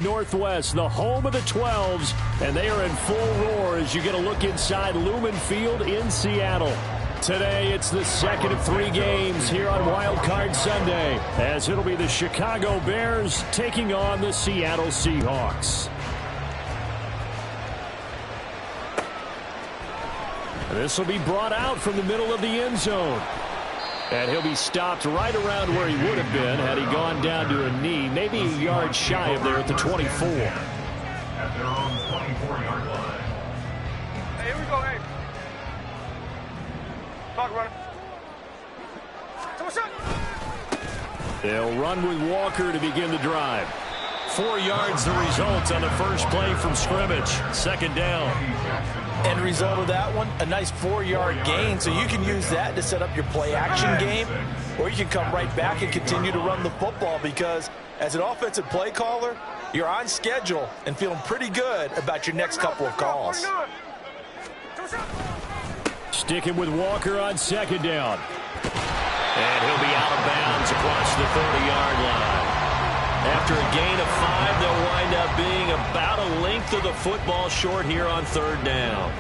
Northwest, the home of the 12s, and they are in full roar as you get a look inside Lumen Field in Seattle. Today, it's the second of 3 games here on Wild Card Sunday, as it'll be the Chicago Bears taking on the Seattle Seahawks. This will be brought out from the middle of the end zone. And he'll be stopped right around where he would have been had he gone down to a knee, maybe a yard shy of there at the 24. At their own 24-yard line. Hey, here we go, hey. Clock running. They'll run with Walker to begin the drive. 4 yards the result on the first play from scrimmage. Second down. End result of that one, a nice 4-yard gain, so you can use that to set up your play-action game, or you can come right back and continue to run the football because as an offensive play caller, you're on schedule and feeling pretty good about your next couple of calls. Sticking with Walker on second down. And he'll be out of bounds across the 30-yard line. After a gain of 5, they'll wind up being about a length of the football short here on third down.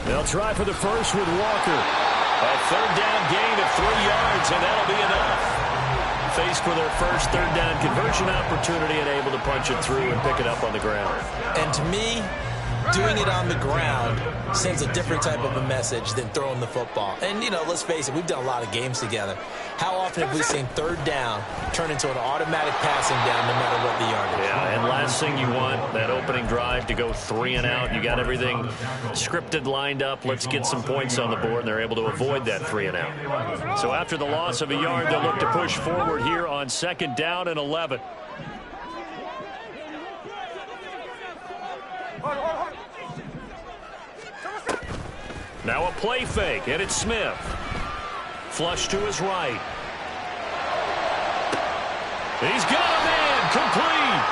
They'll try for the first with Walker. A third down gain of 3 yards, and that'll be enough. Faced with their first third down conversion opportunity and able to punch it through and pick it up on the ground. And to me, doing it on the ground sends a different type of a message than throwing the football. And, you know, let's face it, we've done a lot of games together. How often have we seen third down turn into an automatic passing down no matter what the yardage? Yeah, and last thing you want, that opening drive to go 3 and out. You got everything scripted, lined up. Let's get some points on the board, and they're able to avoid that 3 and out. So after the loss of a yard, they'll look to push forward here on second down and 11. Now a play fake, and it's Smith. Flush to his right. He's got a man, complete.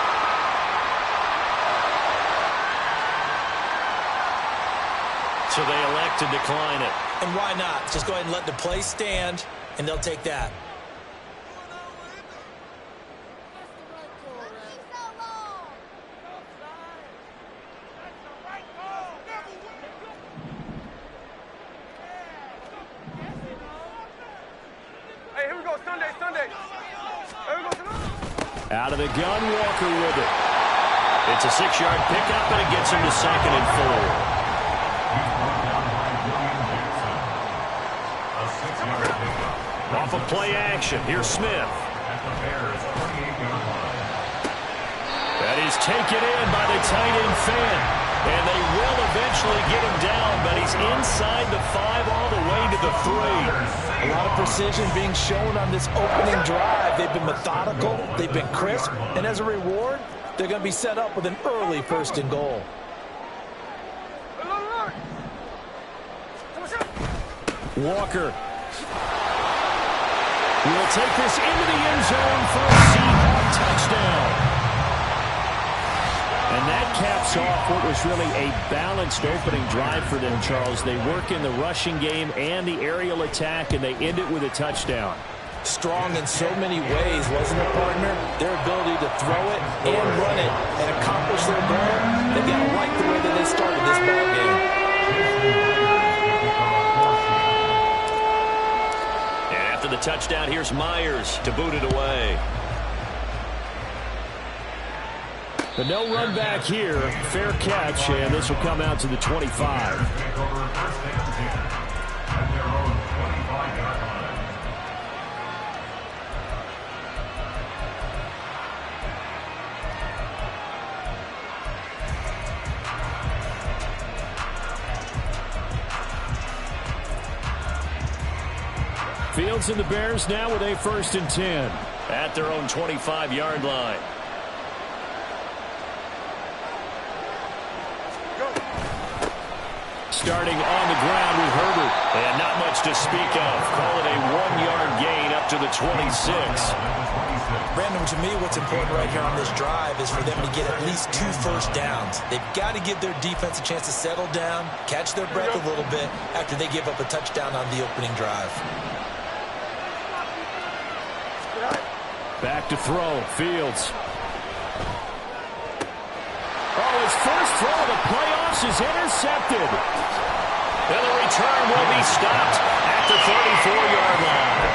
So they elect to decline it. And why not? Just go ahead and let the play stand, and they'll take that. Out of the gun, Walker with it. It's a 6-yard pickup, and it gets him to second and 4. Off of play action, here's Smith. That is taken in by the tight end Fan. And they will eventually get him down, but he's inside the 5 all the way to the 3. A lot of precision being shown on this opening drive. They've been methodical, they've been crisp, and as a reward, they're going to be set up with an early first and goal. Walker will take this into the end zone for a Seahawks touchdown. And that caps off what was really a balanced opening drive for them, Charles. They work in the rushing game and the aerial attack, and they end it with a touchdown. Strong in so many ways, wasn't it, partner? Their ability to throw it and run it and accomplish their goal, they've got to like the way that they started this ball game. And after the touchdown, here's Myers to boot it away. But no run back here. Fair catch, and this will come out to the 25. Fields and the Bears now with a 1st and 10 at their own 25-yard line. Starting on the ground with Herbert. And not much to speak of. Call it a 1-yard gain up to the 26. Brandon, to me, what's important right here on this drive is for them to get at least 2 first downs. They've got to give their defense a chance to settle down, catch their breath a little bit after they give up a touchdown on the opening drive. Back to throw. Fields. Oh, his first throw of the playoffs is intercepted. And the return will be stopped at the 34-yard line.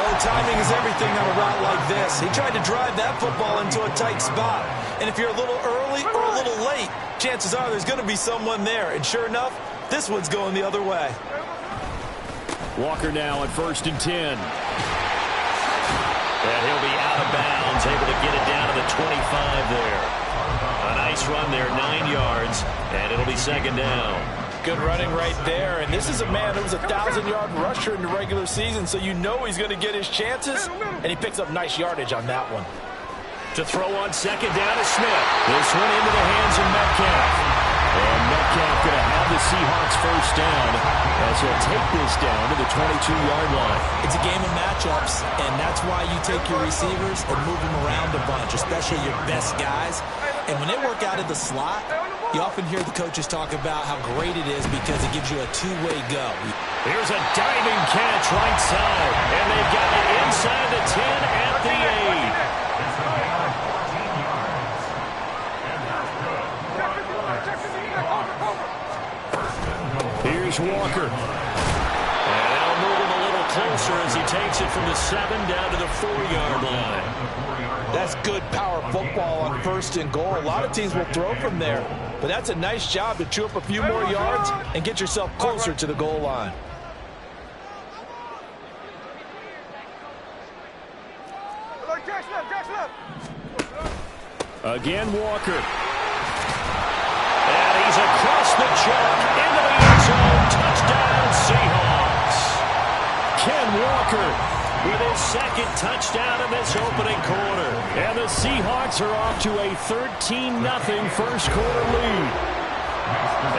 Oh, timing is everything on a route like this. He tried to drive that football into a tight spot. And if you're a little early or a little late, chances are there's going to be someone there. And sure enough, this one's going the other way. Walker now at 1st and 10. And he'll be out of bounds, able to get it down to the 25 there. A nice run there, 9 yards, and it'll be 2nd down. Good running right there, and this is a man who was a 1,000-yard rusher in the regular season, so you know he's going to get his chances, and he picks up nice yardage on that one. To throw on 2nd down to Smith. This one into the hands of Metcalf. And Metcalf going to have the Seahawks 1st down as he'll take this down to the 22-yard line. It's a game of matchups, and that's why you take your receivers and move them around a bunch, especially your best guys. And when they work out of the slot, you often hear the coaches talk about how great it is because it gives you a two-way go. Here's a diving catch right side, and they've got it inside the 10 at the 8. Here's Walker. And they'll move him a little closer as he takes it from the 7 down to the 4-yard line. That's good power football on 1st and goal. A lot of teams will throw from there, but that's a nice job to chew up a few more yards and get yourself closer to the goal line. Again, Walker. And he's across the chalk into the end zone. Touchdown, Seahawks. Ken Walker with his 2nd touchdown in this opening quarter. And the Seahawks are off to a 13-0 first quarter lead.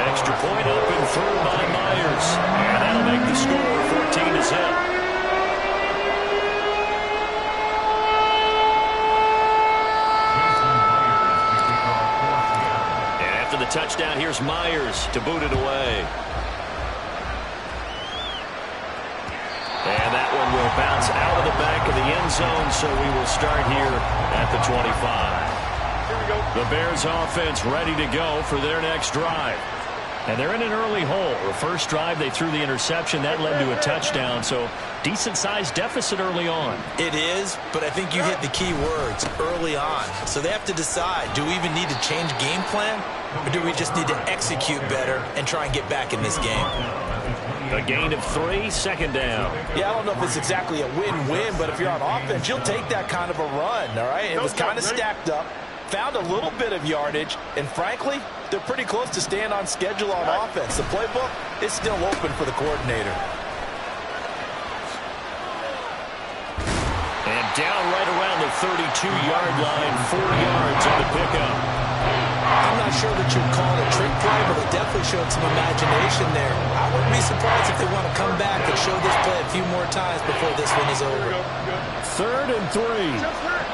Extra point up and through by Myers. And that'll make the score 14-0. The touchdown, here's Myers to boot it away. And that one will bounce out of the back of the end zone, so we will start here at the 25. The Bears offense ready to go for their next drive. And they're in an early hole. The first drive, they threw the interception. That led to a touchdown, so decent-sized deficit early on. It is, but I think you hit the key words, early on. So they have to decide, do we even need to change game plan, or do we just need to execute better and try and get back in this game? A gain of 3, 2nd down. Yeah, I don't know if it's exactly a win-win, but if you're on offense, you'll take that kind of a run, all right? It was kind of stacked up, found a little bit of yardage, and frankly, they're pretty close to staying on schedule on offense. The playbook is still open for the coordinator. And down right around the 32-yard line, 4 yards on the pickup. I'm not sure that you'd call it a trick play, but they definitely showed some imagination there. I wouldn't be surprised if they want to come back and show this play a few more times before this one is over. 3rd and 3.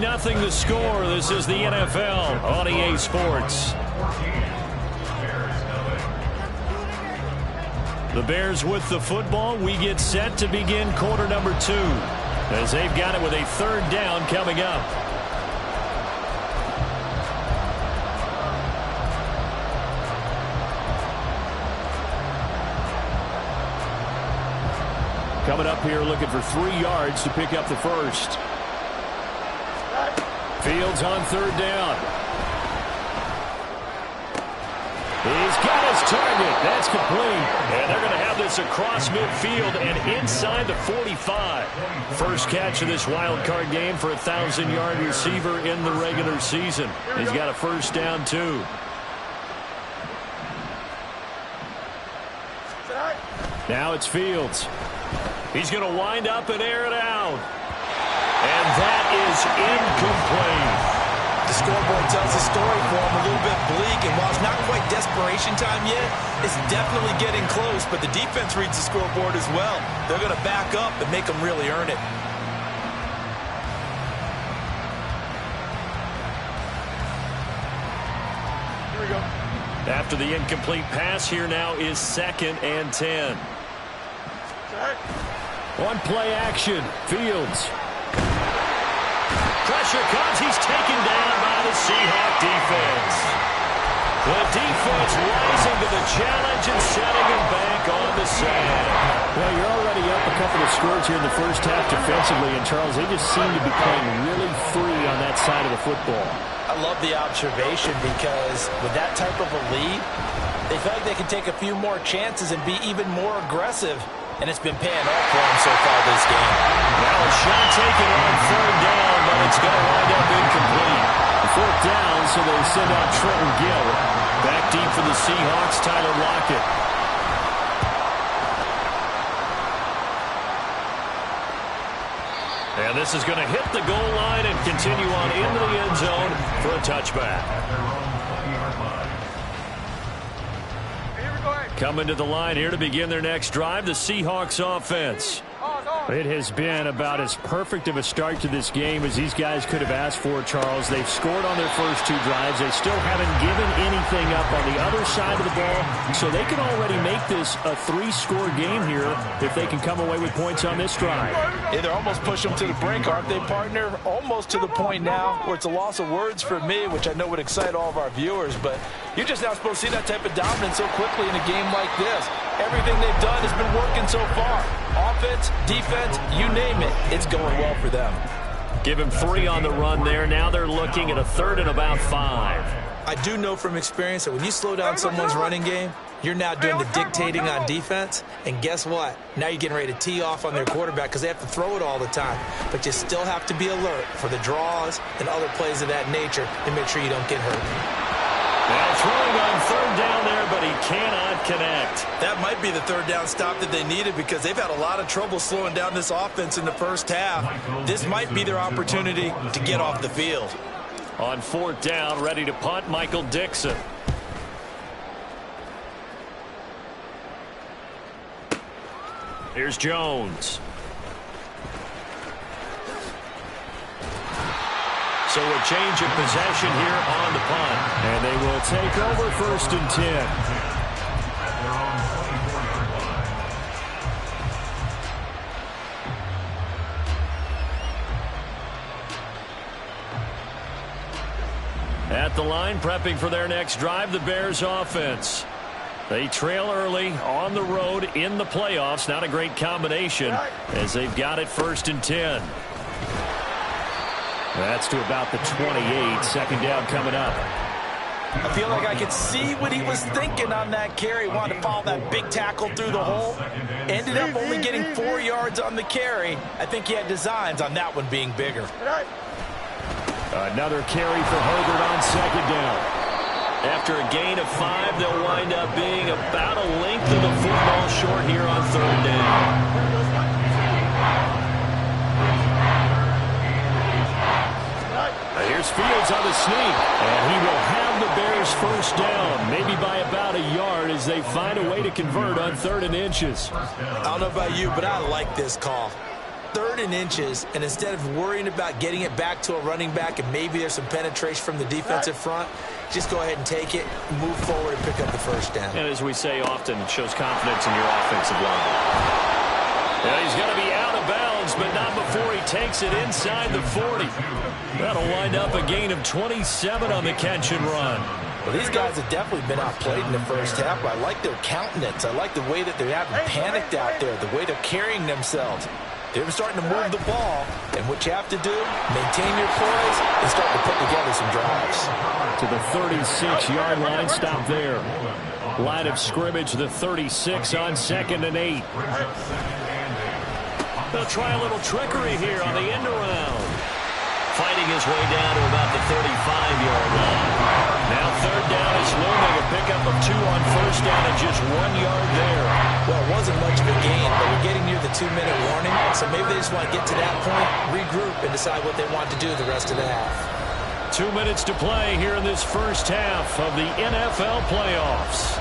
Nothing the score. This is the NFL on EA Sports. The Bears with the football. We get set to begin quarter number 2 as they've got it with a 3rd down coming up. Coming up here looking for 3 yards to pick up the first. Fields on 3rd down. He's got his target. That's complete. And they're going to have this across midfield and inside the 45. First catch of this wild card game for a 1,000-yard receiver in the regular season. He's got a 1st down, too. Now it's Fields. He's going to wind up and air it out. And that is incomplete. The scoreboard tells the story for them, a little bit bleak, and while it's not quite desperation time yet, it's definitely getting close, but the defense reads the scoreboard as well. They're going to back up and make them really earn it. Here we go. After the incomplete pass, here now is 2nd and 10. On play action, Fields. Pressure comes. He's taken down by the Seahawk defense. The defense rising to the challenge and setting him back on the sand. Well, you're already up a couple of scores here in the first half defensively, and Charles, they just seem to be playing really free on that side of the football. I love the observation because with that type of a lead, they feel like they can take a few more chances and be even more aggressive. And it's been paying off for them so far this game. Now a shot taken on 3rd down, but it's going to wind up incomplete. 4th down, so they send out Trenton Gill. Back deep for the Seahawks, Tyler Lockett. And this is going to hit the goal line and continue on into the end zone for a touchback. Coming to the line here to begin their next drive, the Seahawks offense. It has been about as perfect of a start to this game as these guys could have asked for, Charles. They've scored on their first 2 drives. They still haven't given anything up on the other side of the ball, so they can already make this a 3-score game here if they can come away with points on this drive. Yeah, they're almost pushing them to the brink, aren't they, partner? Almost to the point now where it's a loss of words for me, which I know would excite all of our viewers, but you're just not supposed to see that type of dominance so quickly in a game like this. Everything they've done has been working so far. Offense, defense, you name it, it's going well for them. Give him 3 on the run there. Now they're looking at a 3rd and about 5. I do know from experience that when you slow down someone's running game, you're now doing the dictating on defense, and guess what? Now you're getting ready to tee off on their quarterback because they have to throw it all the time. But you still have to be alert for the draws and other plays of that nature to make sure you don't get hurt. Now throwing on 3rd down there, but he cannot connect. That might be the 3rd down stop that they needed because they've had a lot of trouble slowing down this offense in the first half. This might be their opportunity to get off the field. On 4th down, ready to punt, Michael Dixon. Here's Jones. So a change of possession here on the punt. And they will take over 1st and 10. At the line, prepping for their next drive, the Bears offense. They trail early on the road in the playoffs. Not a great combination as they've got it 1st and 10. That's to about the 28. 2nd down coming up. I feel like I could see what he was thinking on that carry. Wanted to follow that big tackle through the hole. Ended up only getting 4 yards on the carry. I think he had designs on that one being bigger. Another carry for Herbert on 2nd down. After a gain of 5, they'll wind up being about a length of the football short here on 3rd down. Here's Fields on the sneak, and he will have the Bears 1st down, maybe by about a yard as they find a way to convert on 3rd and inches. I don't know about you, but I like this call. 3rd and inches, and instead of worrying about getting it back to a running back and maybe there's some penetration from the defensive front, just go ahead and take it, move forward, and pick up the 1st down. And as we say often, it shows confidence in your offensive line. Now he's going to be out of bounds, but not before he takes it inside the 40. That'll wind up a gain of 27 on the catch and run. Well, these guys have definitely been outplayed in the first half, but I like their countenance. I like the way that they haven't panicked out there, the way they're carrying themselves. They're starting to move the ball, and what you have to do, maintain your poise and start to put together some drives. To the 36-yard line, stop there. Line of scrimmage, the 36 on 2nd and 8. They'll try a little trickery here on the end around. Fighting his way down to about the 35-yard line. Now 3rd down is looming, a pickup of 2 on 1st down and just 1 yard there. Well, it wasn't much of a gain, but we're getting near the 2-minute warning, so maybe they just want to get to that point, regroup, and decide what they want to do the rest of the half. 2 minutes to play here in this first half of the NFL playoffs.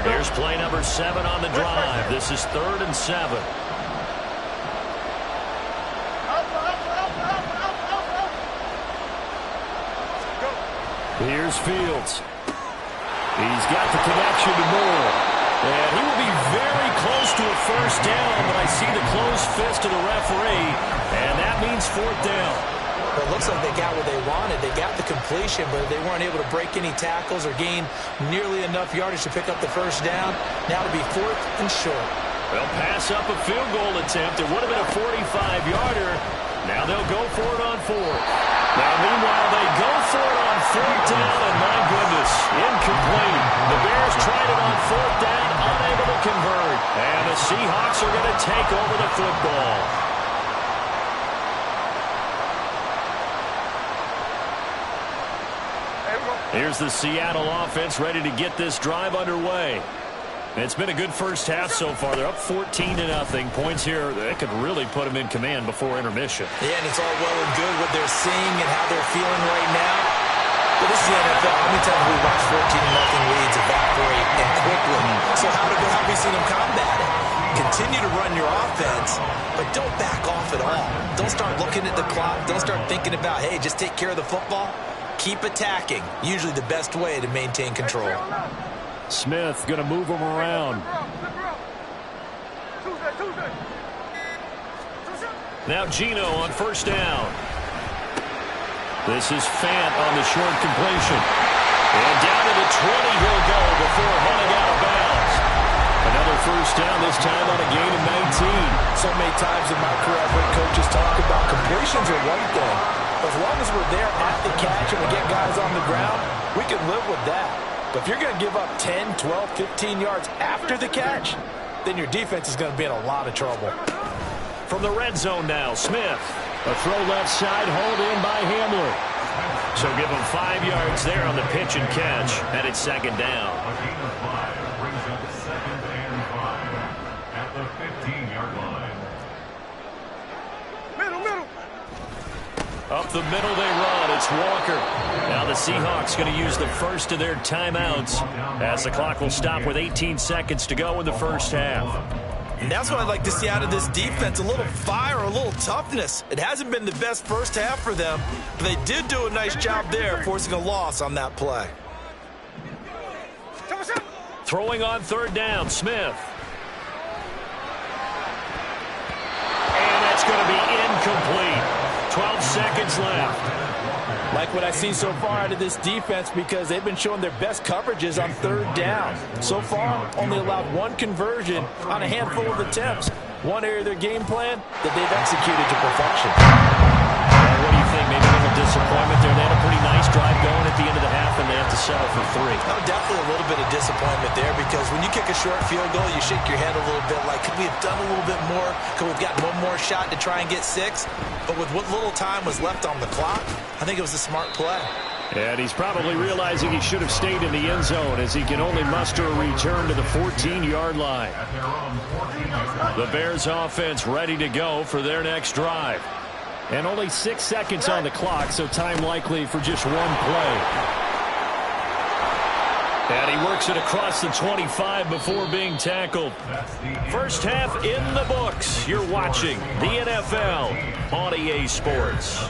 Here's play number 7 on the drive. This is 3rd and 7. Here's Fields. He's got the connection to Moore. And he will be very close to a first down, but I see the closed fist of the referee, and that means 4th down. Well, it looks like they got what they wanted. They got the completion, but they weren't able to break any tackles or gain nearly enough yardage to pick up the first down. Now it'll be 4th and short. They'll pass up a field goal attempt. It would have been a 45-yarder. Now they'll go for it on 4th. Now, meanwhile, they go for it on 4th down, and my goodness, incomplete. The Bears tried it on 4th down, unable to convert. And the Seahawks are going to take over the football. Here's the Seattle offense ready to get this drive underway. It's been a good first half so far. They're up 14-0. Points here, they could really put them in command before intermission. Yeah, and it's all well and good what they're seeing and how they're feeling right now. But this is the NFL. How many times have we watched 14-0 leads evaporate and quickly? So how have we seen them combat it? Continue to run your offense, but don't back off at all. Don't start looking at the clock. Don't start thinking about, hey, just take care of the football. Keep attacking. Usually the best way to maintain control. Smith going to move him around. Now Geno on first down. This is Fant on the short completion. And down to the 20 he'll go before heading out of bounds. Another first down, this time on a gain of 19. So many times in my career I've heard coaches talk about completions are one thing. As long as we're there at the catch and we get guys on the ground, we can live with that. But if you're going to give up 10, 12, 15 yards after the catch, then your defense is going to be in a lot of trouble. From the red zone now, Smith. A throw left side, hauled in by Hamler. So give him 5 yards there on the pitch and catch, and it's 2nd down. A gain of 5 brings up 2nd and 5 at the 15-yard line. Up the middle they run. It's Walker. Now the Seahawks going to use the first of their timeouts as the clock will stop with 18 seconds to go in the first half. And that's what I'd like to see out of this defense, a little fire, a little toughness. It hasn't been the best first half for them, but they did do a nice job there forcing a loss on that play. Throwing on 3rd down, Smith. And that's going to be incomplete. 12 seconds left. Like what I see so far out of this defense because they've been showing their best coverages on 3rd down. So far, only allowed 1 conversion on a handful of attempts. One area of their game plan that they've executed to perfection. What do you think? Maybe a little disappointment there. They had a pretty nice drive going at the end of the half, and they have to settle for 3. Oh, definitely a little bit of disappointment there because when you kick a short field goal, you shake your head a little bit like, could we have done a little bit more? Could we have gotten one more shot to try and get 6? But with what little time was left on the clock, I think it was a smart play. And he's probably realizing he should have stayed in the end zone as he can only muster a return to the 14-yard line. The Bears offense ready to go for their next drive. And only 6 seconds on the clock, so time likely for just 1 play. And he works it across the 25 before being tackled. First half in the books. You're watching the NFL on EA Sports.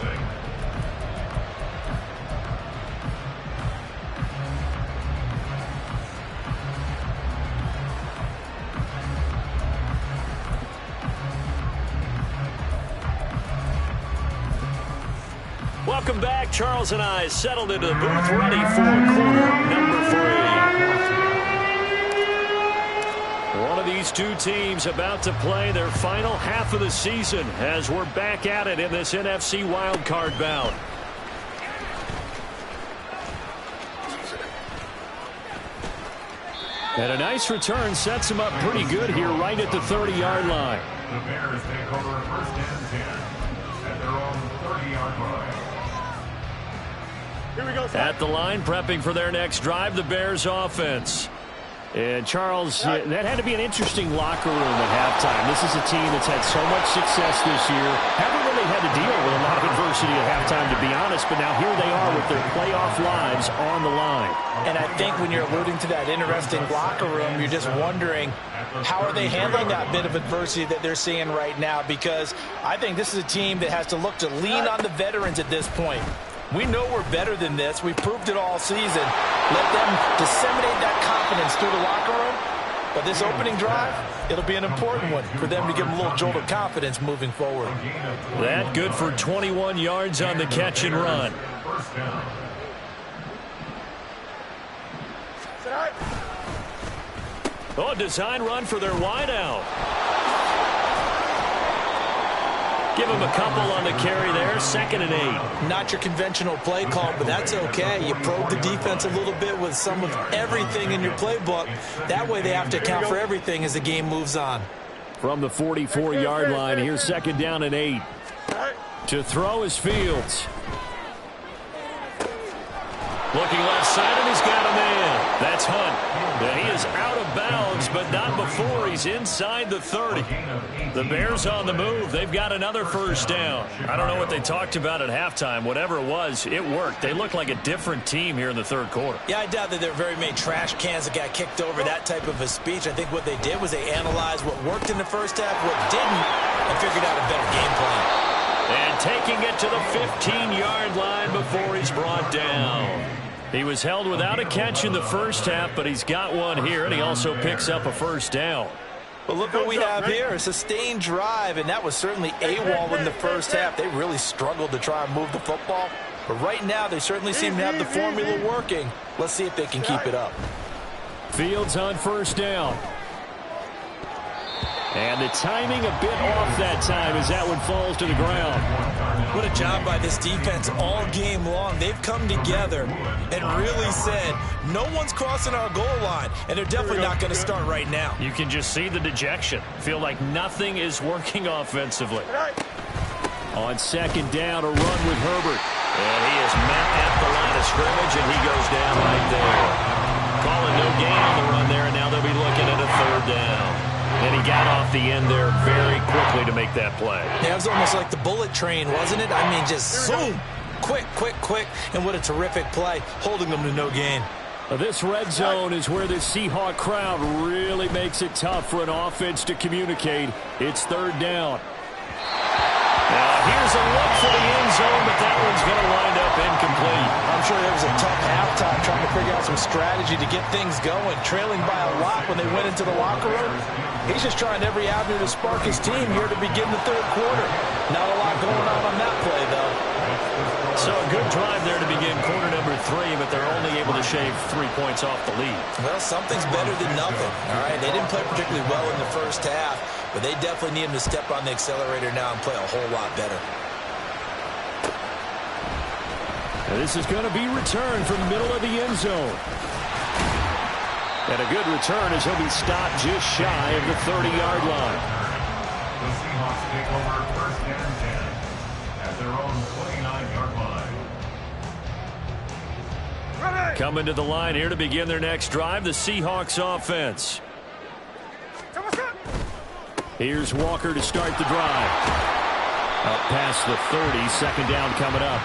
Welcome back. Charles and I settled into the booth ready for quarter number 3. One of these two teams about to play their final half of the season as we're back at it in this NFC wildcard bout. And a nice return sets them up pretty good here right at the 30-yard line. The Bears take over 1st and 10 at their own 30-yard line. At the line, prepping for their next drive, the Bears offense. And, Charles, that had to be an interesting locker room at halftime. This is a team that's had so much success this year. Haven't really had to deal with a lot of adversity at halftime, to be honest, but now here they are with their playoff lives on the line. And I think when you're alluding to that interesting locker room, you're just wondering how are they handling that bit of adversity that they're seeing right now, because I think this is a team that has to look to lean on the veterans at this point. We know we're better than this. We proved it all season. Let them disseminate that confidence through the locker room. But this opening drive, it'll be an important one for them to give them a little jolt of confidence moving forward. That good for 21 yards on the catch and run. Oh, design run for their wideout. Give him a couple on the carry there, 2nd and 8. Not your conventional play call, but that's okay. You probe the defense a little bit with some of everything in your playbook. That way they have to account for everything as the game moves on. From the 44-yard line, here's 2nd down and 8. To throw is Fields. Looking left side, and he's got a man. That's Hunt. And he is out of bounds, but not before he's inside the 30. The Bears on the move. They've got another first down. I don't know what they talked about at halftime. Whatever it was, it worked. They look like a different team here in the third quarter. Yeah, I doubt that there were very many trash cans that got kicked over, that type of a speech. I think what they did was they analyzed what worked in the first half, what didn't, and figured out a better game plan. And taking it to the 15-yard line before he's brought down. He was held without a catch in the first half, but he's got one here, and he also picks up a first down. But look what we have here, a sustained drive, and that was certainly AWOL in the first half. They really struggled to try and move the football. But right now, they certainly seem to have the formula working. Let's see if they can keep it up. Fields on first down. And the timing a bit off that time as that one falls to the ground. What a job by this defense all game long. They've come together and really said, no one's crossing our goal line, and they're definitely not going to start right now. You can just see the dejection. Feel like nothing is working offensively. On 2nd down, a run with Herbert. And he is met at the line of scrimmage, and he goes down right there. Calling no gain on the run there, and now they'll be looking at a 3rd down. And he got off the end there very quickly to make that play. Yeah, it was almost like the bullet train, wasn't it? I mean, just zoom, quick, quick, quick. And what a terrific play, holding them to no gain. This red zone is where the Seahawk crowd really makes it tough for an offense to communicate. It's 3rd down. Now, here's a look for the end zone, but that one's going to wind up incomplete. I'm sure it was a tough halftime trying to figure out some strategy to get things going. Trailing by a lot when they went into the locker room. He's just trying every avenue to spark his team here to begin the 3rd quarter. Not a lot going on that play, though. So a good drive there to begin quarter number 3, but they're only able to shave 3 points off the lead. Well, something's better than nothing. All right, they didn't play particularly well in the first half, but they definitely need him to step on the accelerator now and play a whole lot better. And this is going to be returned from the middle of the end zone. And a good return as he'll be stopped just shy of the 30-yard line. The Seahawks take over 1st and 10 at their own 29-yard line. Coming to the line here to begin their next drive, the Seahawks offense. Here's Walker to start the drive. Up past the 30, 2nd down coming up.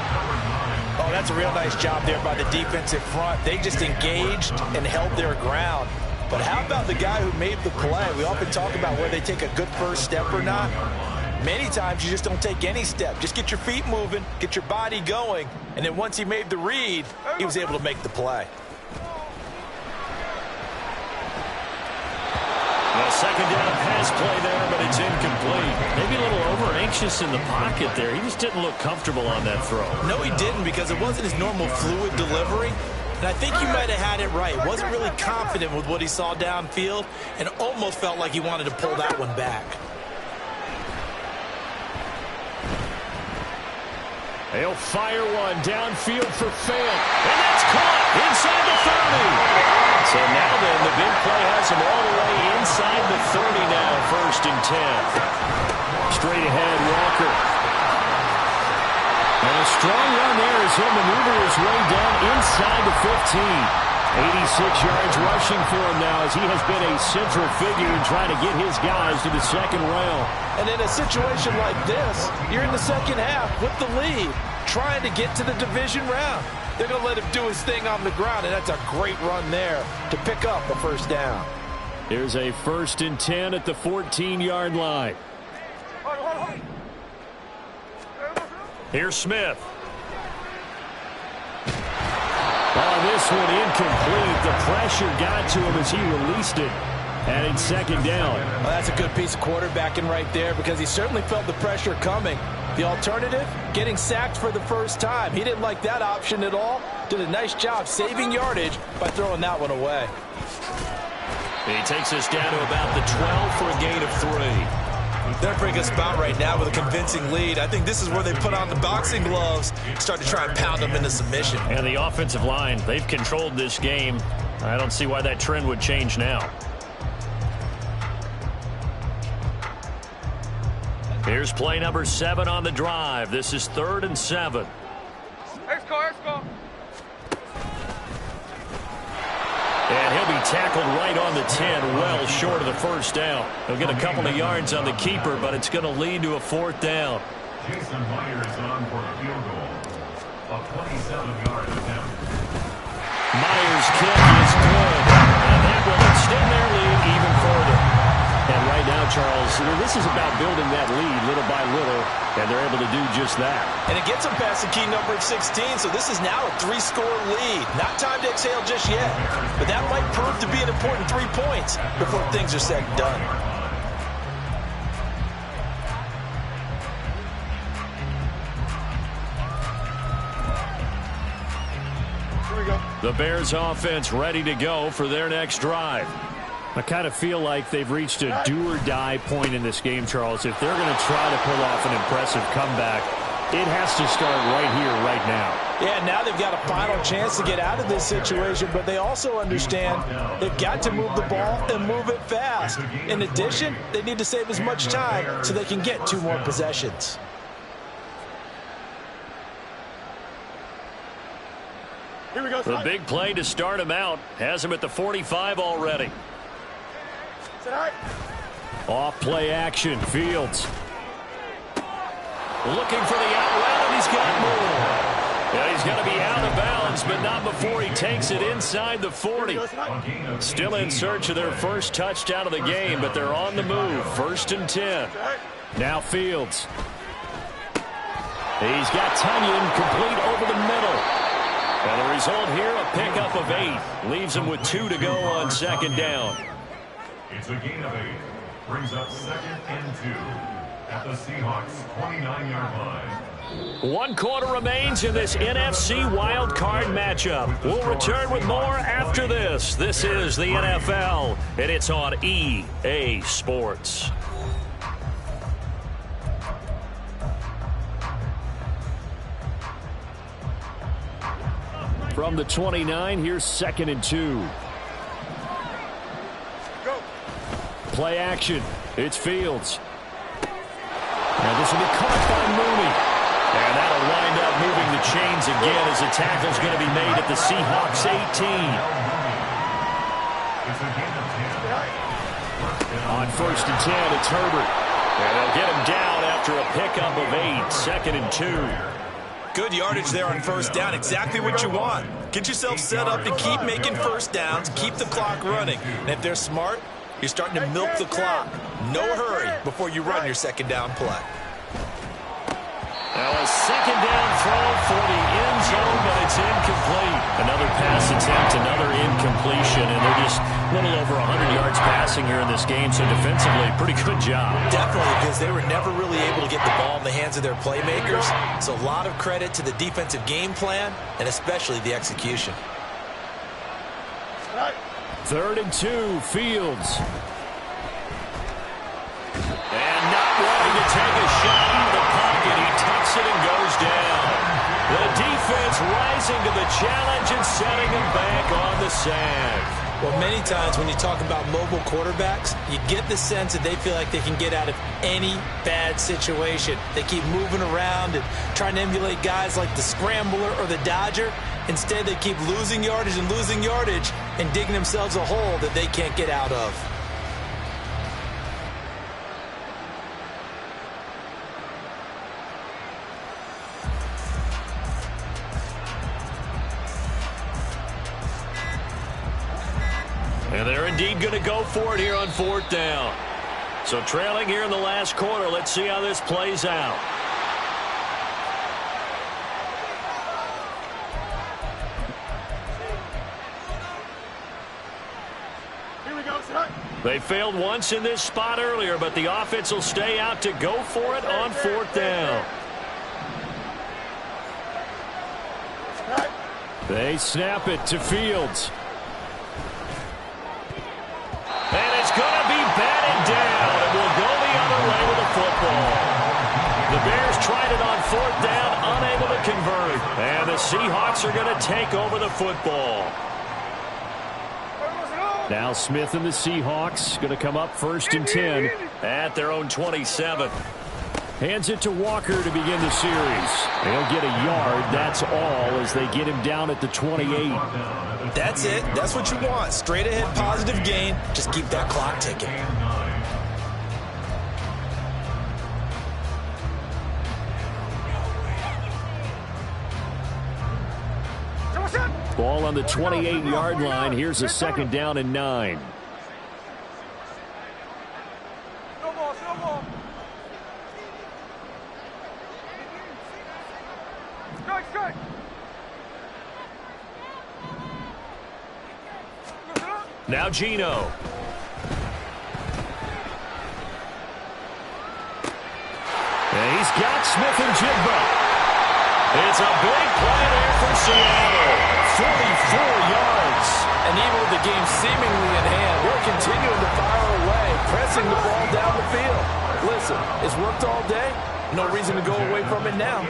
Oh, that's a real nice job there by the defensive front. They just engaged and held their ground. But how about the guy who made the play? We often talk about whether they take a good first step or not. Many times you just don't take any step. Just get your feet moving, get your body going, and then once he made the read, he was able to make the play. Well, 2nd down pass play there, but it's incomplete. Maybe a little over-anxious in the pocket there. He just didn't look comfortable on that throw. No, he didn't, because it wasn't his normal fluid delivery. And I think you might have had it right. Wasn't really confident with what he saw downfield and almost felt like he wanted to pull that one back. They'll fire one downfield for Fant. And that's caught inside the 30. So now then, the big play has him all the way inside the 30 now, 1st and 10. Straight ahead, Walker. And a strong run there as he'll maneuver his way down inside the 15. 86 yards rushing for him now as he has been a central figure in trying to get his guys to the second round. And in a situation like this, you're in the second half with the lead, trying to get to the division round. They're going to let him do his thing on the ground, and that's a great run there to pick up a first down. Here's a 1st and 10 at the 14-yard line. Here's Smith. Oh, this one incomplete. The pressure got to him as he released it. And it's second down. Well, that's a good piece of quarterbacking right there because he certainly felt the pressure coming. The alternative, getting sacked for the first time. He didn't like that option at all. Did a nice job saving yardage by throwing that one away. He takes us down to about the 12 for a gain of 3. They're in a pretty good spot right now with a convincing lead. I think this is where they put on the boxing gloves, start to try and pound them into submission. And the offensive line, they've controlled this game. I don't see why that trend would change now. Here's play number 7 on the drive. This is 3rd and 7. Let's go. And he'll be tackled right on the 10, well short of the first down. He'll get a couple of yards on the keeper, but it's going to lead to a 4th down. Jason Myers on for a field goal. A 27-yard attempt. Myers' kick is good. And that will extend their lead even further. And right now, Charles, this is about building that lead little by little, and they're able to do just that. And it gets them past the key number of 16, so this is now a 3-score lead. Not time to exhale just yet, but that might prove to be an important 3 points before things are said and done. Here we go. The Bears offense ready to go for their next drive. I kind of feel like they've reached a do-or-die point in this game, Charles. If they're going to try to pull off an impressive comeback, it has to start right here, right now. Yeah, now they've got a final chance to get out of this situation, but they also understand they've got to move the ball and move it fast. In addition, they need to save as much time so they can get 2 more possessions. Here we go. The big play to start him out has him at the 45 already. Off play action, Fields. Looking for the out route, and he's got more. Yeah, he's going to be out of bounds, but not before he takes it inside the 40. Still in search of their first touchdown of the game, but they're on the move. 1st and 10. Now Fields. He's got Tunyon complete over the middle. And the result here, a pickup of 8. Leaves him with 2 to go on 2nd down. It's a gain of 8. Brings up 2nd and 2 at the Seahawks 29-yard line. 1 quarter remains in this NFC wildcard matchup. We'll return with more after this. This is the NFL, and it's on EA Sports. From the 29, here's 2nd and 2. Play action. It's Fields. Now this will be caught by Mooney. And that'll wind up moving the chains again as the tackle's going to be made at the Seahawks 18. On 1st and 10, it's Herbert. And they'll get him down after a pickup of 8. 2nd and 2. Good yardage there on 1st down. Exactly what you want. Get yourself set up to keep making first downs, keep the clock running. And if they're smart, you're starting to milk the clock. No hurry before you run your 2nd down play. Now a 2nd down throw for the end zone, but it's incomplete. Another pass attempt, another incompletion, and they're just a little over 100 yards passing here in this game, so defensively, pretty good job. Definitely, because they were never really able to get the ball in the hands of their playmakers. So a lot of credit to the defensive game plan, and especially the execution. 3rd and 2, Fields. And not wanting to take a shot out of the pocket. He tucks it and goes down. The defense rising to the challenge and setting him back on the sand. Well, many times when you talk about mobile quarterbacks, you get the sense that they feel like they can get out of any bad situation. They keep moving around and trying to emulate guys like the Scrambler or the Dodger. Instead, they keep losing yardage and digging themselves a hole that they can't get out of. And they're indeed going to go for it here on 4th down. So trailing here in the last quarter. Let's see how this plays out. Here we go, son. They failed once in this spot earlier, but the offense will stay out to go for it on 4th down. They snap it to Fields. And it's going to be batted down. It will go the other way with the football. The Bears tried it on 4th down, unable to convert. And the Seahawks are going to take over the football. Now Smith and the Seahawks going to come up 1st and 10 at their own 27. Hands it to Walker to begin the series. They'll get a yard, that's all, as they get him down at the 28. That's it. That's what you want. Straight ahead positive gain. Just keep that clock ticking. Ball on the 28-yard line. Here's a 2nd down and 9. No ball, no ball. Strike. Now Gino. And he's got Smith and Jigba. It's a big play there for Seattle. 44 yards. And even with the game seemingly in hand, they're continuing to fire away, pressing the ball down the field. Listen, it's worked all day. No reason to go away from it now.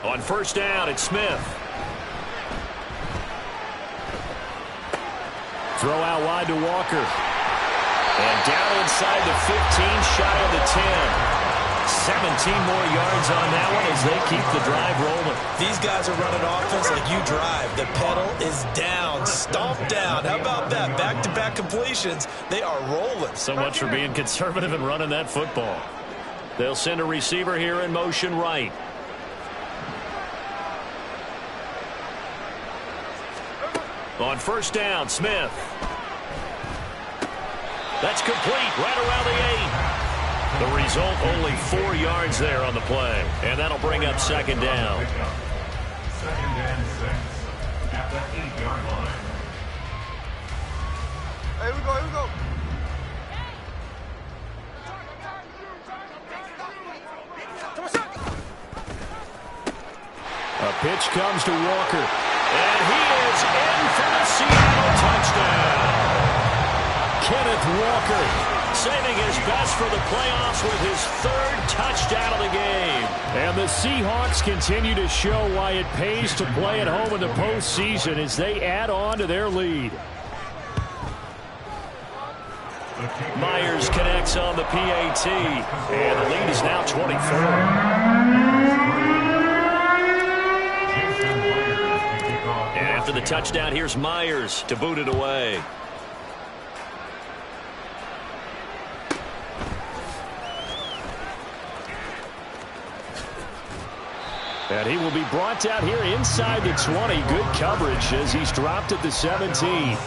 On 1st down, it's Smith. Throw out wide to Walker. And down inside the 15, shy of the 10. 17 more yards on that one as they keep the drive rolling. These guys are running offense like you drive. The pedal is down, stomped down. How about that? Back-to-back completions. They are rolling. So much for being conservative and running that football. They'll send a receiver here in motion right. On 1st down, Smith. That's complete right around the 8. The result, only 4 yards there on the play. And that'll bring up 2nd down. 2nd and 6 at the 8-yard line. Here we go. A pitch comes to Walker. And he is in for the Seattle touchdown. Kenneth Walker saving his best for the playoffs with his 3rd touchdown of the game. And the Seahawks continue to show why it pays to play at home in the postseason as they add on to their lead. Myers connects on the PAT, and the lead is now 24. And after the touchdown, here's Myers to boot it away. And he will be brought down here inside the 20. Good coverage as he's dropped at the 17.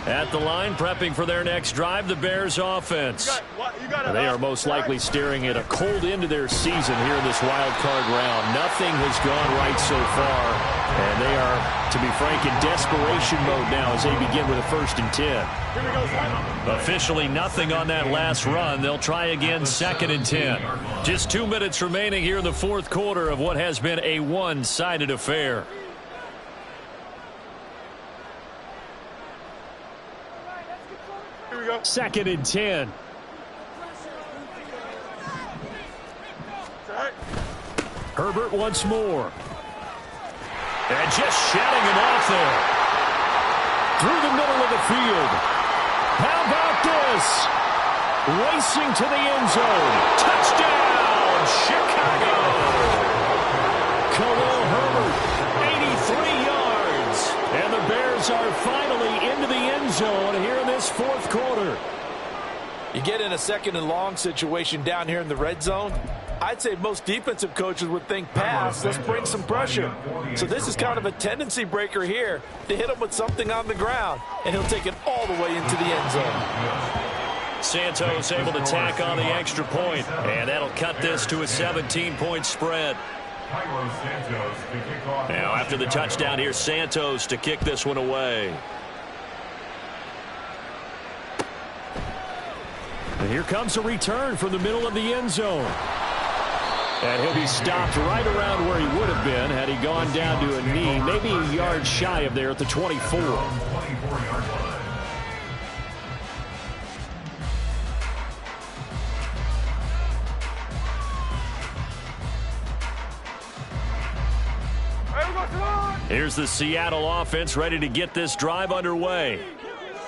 At the line, prepping for their next drive, the Bears offense. They are most likely staring at a cold end to their season here in this wild card round. Nothing has gone right so far. And they are, to be frank, in desperation mode now as they begin with a 1st and 10. Officially nothing on that last run. They'll try again 2nd and 10. Just 2 minutes remaining here in the 4th quarter of what has been a one-sided affair. Here we go. 2nd and 10. Herbert once more. And just shouting him off there. Through the middle of the field. How about this? Racing to the end zone. Touchdown, Chicago. Bengals are finally into the end zone here in this fourth quarter. You get in a second and long situation down here in the red zone. I'd say most defensive coaches would think pass, let's bring some pressure. So this is kind of a tendency breaker here to hit him with something on the ground, and he'll take it all the way into the end zone. Santos able to tack on the extra point, and that'll cut this to a 17-point spread. Now after the touchdown, here's Santos to kick this one away. And here comes a return from the middle of the end zone. And he'll be stopped right around where he would have been had he gone down to a knee, maybe a yard shy of there at the 24. Here's the Seattle offense ready to get this drive underway.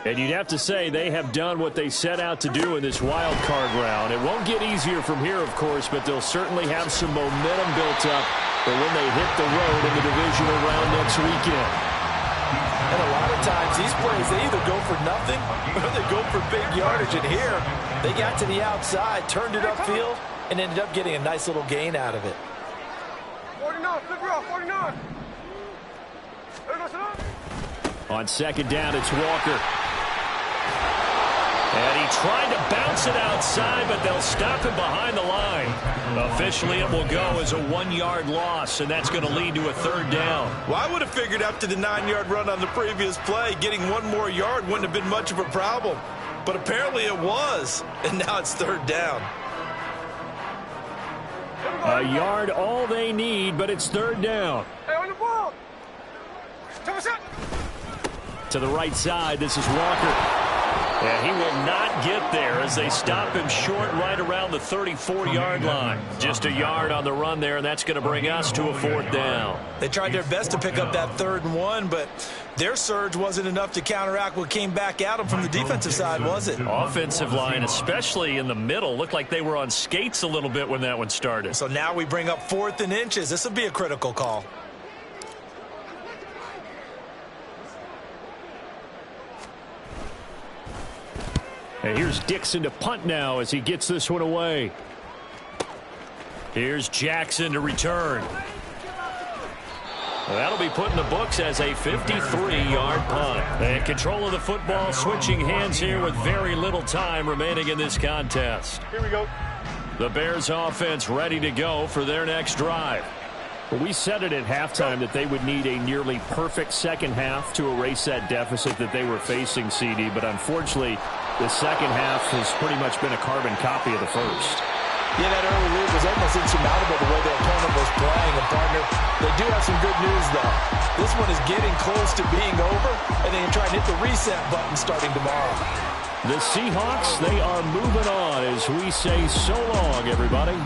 And you'd have to say they have done what they set out to do in this wild card round. It won't get easier from here, of course, but they'll certainly have some momentum built up for when they hit the road in the divisional round next weekend. And a lot of times these plays, they either go for nothing or they go for big yardage. And here, they got to the outside, turned it upfield, and ended up getting a nice little gain out of it. 49, flip it off, 49. On second down, it's Walker. And he tried to bounce it outside, but they'll stop him behind the line. Officially, it will go as a 1-yard loss, and that's going to lead to a third down. Well, I would have figured after the 9-yard run on the previous play, getting one more yard wouldn't have been much of a problem. But apparently it was, and now it's third down. A yard all they need, but it's third down. Hey, on the ball. To the right side, this is Walker. And he will not get there as they stop him short right around the 34-yard line. Just a yard on the run there, and that's going to bring us to a fourth down. They tried their best to pick up that 3rd and 1, but their surge wasn't enough to counteract what came back at them from the defensive side, was it? Offensive line, especially in the middle, looked like they were on skates a little bit when that one started. So now we bring up 4th and inches. This will be a critical call. And here's Dixon to punt now as he gets this one away. Here's Jackson to return. Well, that'll be put in the books as a 53-yard punt. And control of the football switching hands here with very little time remaining in this contest. Here we go. The Bears offense ready to go for their next drive. Well, we said it at halftime that they would need a nearly perfect second half to erase that deficit that they were facing, CD. But unfortunately, the second half has pretty much been a carbon copy of the first. Yeah, that early lead was almost insurmountable the way their opponent was playing. And, partner, they do have some good news, though. This one is getting close to being over, and they can try and hit the reset button starting tomorrow. The Seahawks, they are moving on as we say so long, everybody.